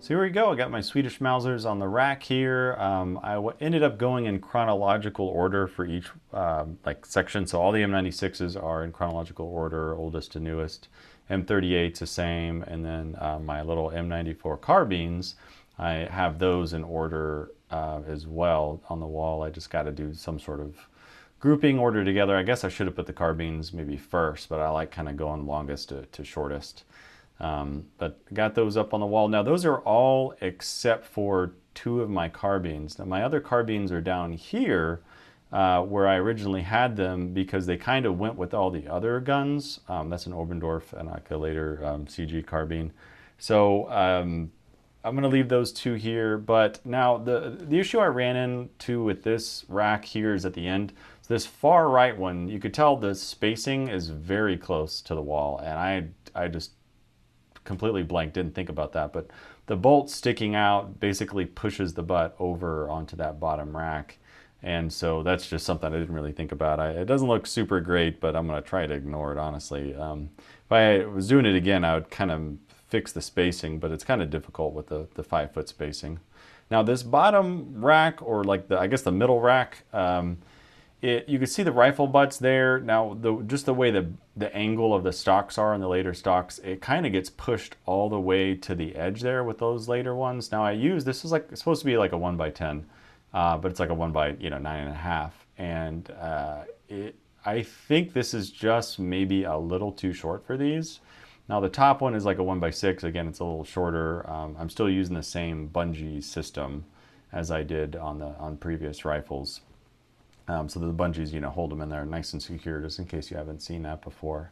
So here we go. I got my Swedish Mausers on the rack here. Ended up going in chronological order for each like section. So all the M96s are in chronological order, oldest to newest. M38's the same, and then my little M94 carbines, I have those in order as well on the wall. I just got to do some sort of grouping order together. I guess I should have put the carbines maybe first, but I like kind of going longest to shortest. But got those up on the wall. Now those are all except for two of my carbines. Now my other carbines are down here where I originally had them because they kind of went with all the other guns. That's an Obendorf and a later CG carbine. So I'm going to leave those two here. But now the issue I ran into with this rack here is at the end. So this far right one, you could tell the spacing is very close to the wall, and I just completely blanked, didn't think about that, but the bolt sticking out basically pushes the butt over onto that bottom rack, and so that's just something I didn't really think about. It doesn't look super great, but I'm going to try to ignore it, honestly. If I was doing it again, I would kind of fix the spacing, but it's kind of difficult with the 5-foot spacing. Now this bottom rack, or like I guess the middle rack, you can see the rifle butts there. Now, just the way the angle of the stocks are in the later stocks, it kind of gets pushed all the way to the edge there with those later ones. Now, this is like, it's supposed to be like a 1x10, but it's like a 1x9.5. And I think this is just maybe a little too short for these. Now, the top one is like a 1x6. Again, it's a little shorter. I'm still using the same bungee system as I did on previous rifles. So the bungees, hold them in there nice and secure, just in case you haven't seen that before.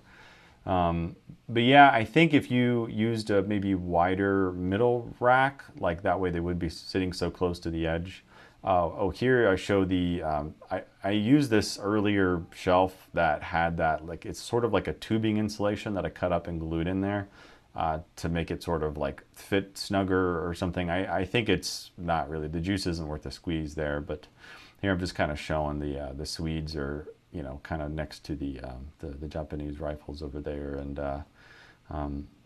But yeah, I think if you used a maybe wider middle rack, like that way they would be sitting so close to the edge. Here I show I used this earlier shelf that had that, like, it's sort of like a tubing insulation that I cut up and glued in there to make it sort of like fit snugger or something. I think it's not really, the juice isn't worth the squeeze there, but here I'm just kind of showing the Swedes are, kind of next to the Japanese rifles over there, and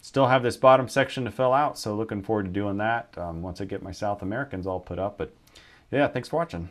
still have this bottom section to fill out. So looking forward to doing that once I get my South Americans all put up. But yeah, thanks for watching.